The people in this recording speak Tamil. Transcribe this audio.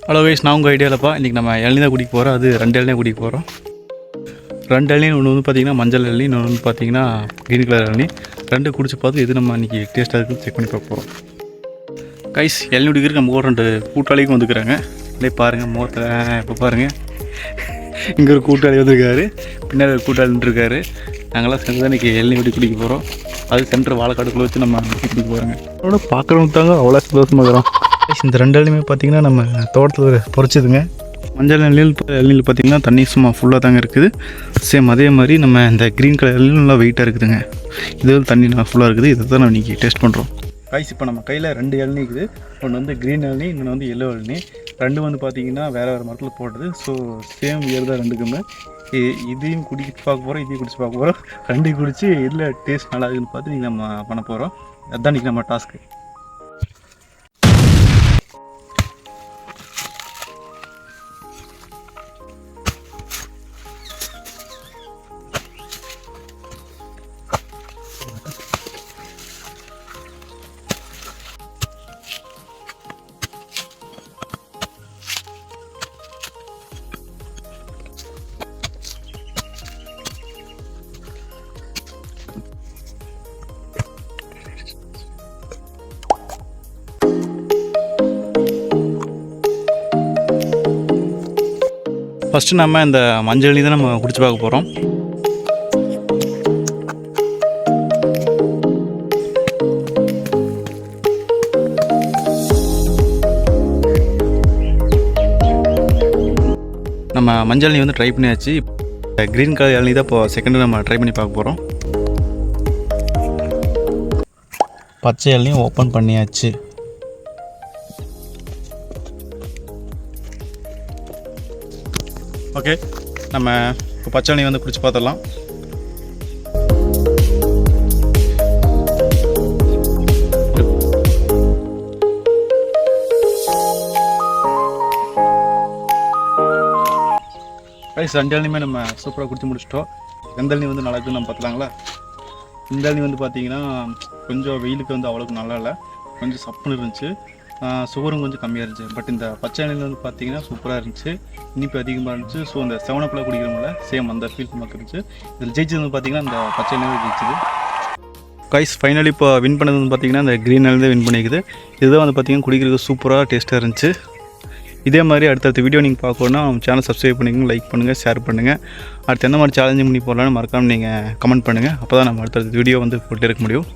ஹலோ கைஸ், நான் உங்கள் ஐடியாவில்ப்பா. இன்றைக்கி நம்ம இளநீ தான் குடிக்க போகிறோம். அது 2 இளநீ குடிக்க போகிறோம். 2 இளநீ, ஒன்று வந்து பார்த்திங்கன்னா மஞ்சள் இளநீ, இன்னொன்று வந்து பார்த்திங்கன்னா க்ரீன் கலர் இளநீ. 2 குடிச்சு பார்த்து எது நம்ம இன்றைக்கி டேஸ்ட்டாக இருக்குன்னு செக் பண்ணி பார்க்க போகிறோம். கைஸ், இளநீ குடிக்கிறதுக்கு நம்ம கூட 2 கூட்டாளிக்கும் வந்துக்கிறாங்க. அப்படியே பாருங்கள் முகத்தில். இப்போ பாருங்கள், இங்கே ஒரு கூட்டாளி வந்துருக்காரு, பின்னாடி ஒரு கூட்டாளி நின்றுருக்காரு. நாங்களாம் சேர்ந்து தான் இன்றைக்கி இளநீ குடி குடிக்க போகிறோம். அது சென்டர் வாழைக்காடுக்குள்ளே வச்சு நம்ம குடிக்க போகிறோங்க. அதோட பார்க்குறவங்க தாங்க அவ்வளோ சந்தோஷமாக இருக்கிறோம். இந்த 2 இளநியுமே பார்த்திங்கன்னா நம்ம தோட்டத்தில் பொறிச்சதுங்க. மஞ்சள் இளநியில் பார்த்திங்கன்னா தண்ணி சும்மா ஃபுல்லாக தாங்க இருக்குது. சேம் அதே மாதிரி நம்ம இந்த க்ரீன் கலர் இளநியும் நல்லா வெயிட்டாக இருக்குதுங்க. இது தண்ணி நல்லா ஃபுல்லாக இருக்குது. இதை தான் நம்ம இன்றைக்கி டேஸ்ட் பண்ணுறோம். கைஸ், இப்போ நம்ம கையில் 2 இளநீ இருக்குது. ஒன்று வந்து க்ரீன் இளநீ, இன்னொன்று வந்து எல்லோ இளநீ. 2 வந்து பார்த்திங்கன்னா வேறு மரத்தில் போடுறது. ஸோ சேம் இயர் தான் 2க்குமே. இதையும் குடிச்சு பார்க்க போகிறோம், இதையும் குடிச்சு பார்க்க போகிறோம். 2 குடிச்சு இதில் டேஸ்ட் நல்லா இருக்குதுன்னு பார்த்து நீங்கள் நம்ம பண்ண போகிறோம். அதுதான் இன்றைக்கி நம்ம டாஸ்க்கு. ஃபஸ்ட்டு நம்ம இந்த மஞ்சள் தான் நம்ம குடிச்சு பார்க்க போகிறோம். நம்ம மஞ்சள் வந்து ட்ரை பண்ணியாச்சு. க்ரீன் கலர் இளநீ தான் இப்போ செகண்டு நம்ம ட்ரை பண்ணி பார்க்க போகிறோம். பச்சை இளநியும் ஓப்பன் பண்ணியாச்சு. ஓகே, நம்ம இப்போ பச்சை இளநீ வந்து குடிச்சு பார்த்துடலாம். ரைஸ், 2 இளநியுமே நம்ம சூப்பராக குடிச்சு முடிச்சிட்டோம். எந்த இளநீ வந்து நல்லா இருக்குன்னு நம்ம பார்த்துலாங்களா? இந்த இளநீ வந்து பார்த்திங்கன்னா கொஞ்சம் வெயிலுக்கு வந்து அவ்வளோக்கு நல்லா இல்லை, கொஞ்சம் சப்புன்னு இருந்துச்சு. சுகரும் கொஞ்சம் கம்மியாக இருந்துச்சு. பட் இந்த பச்சை இளநீ வந்து பார்த்திங்கன்னா சூப்பராக இருந்துச்சு, இனிப்பு அதிகமாக இருந்துச்சு. ஸோ இந்த 7 குடிக்கிறவங்கள சேம் அந்த ஃபீல் நமக்கு இருந்துச்சு. இதில் ஜெயிச்சது வந்து பார்த்திங்கன்னா இந்த பச்சை இளநீ ஜெயிச்சது. கைஸ், ஃபைனலி இப்போ வின் பண்ணது வந்து பார்த்திங்கன்னா இந்த க்ரீன் இளநீ வின் பண்ணிக்குது. இதுதான் வந்து பார்த்திங்கன்னா குடிக்கிறதுக்கு சூப்பராக டேஸ்ட்டாக இருந்துச்சு. இதே மாதிரி அடுத்தடுத்த வீடியோ நீங்கள் பார்க்கணுன்னா நம்ம சேனல் சப்ஸ்கிரைப் பண்ணிக்கோங்க, லைக் பண்ணுங்கள், ஷேர் பண்ணுங்கள். அடுத்து எந்த மாதிரி சேலஞ்சிங் பண்ணி போடலான்னு மறக்காமல் நீங்கள் கமெண்ட் பண்ணுங்கள். அப்போ தான் நம்ம அடுத்தடுத்த வீடியோ வந்து போட்டு இருக்க முடியும்.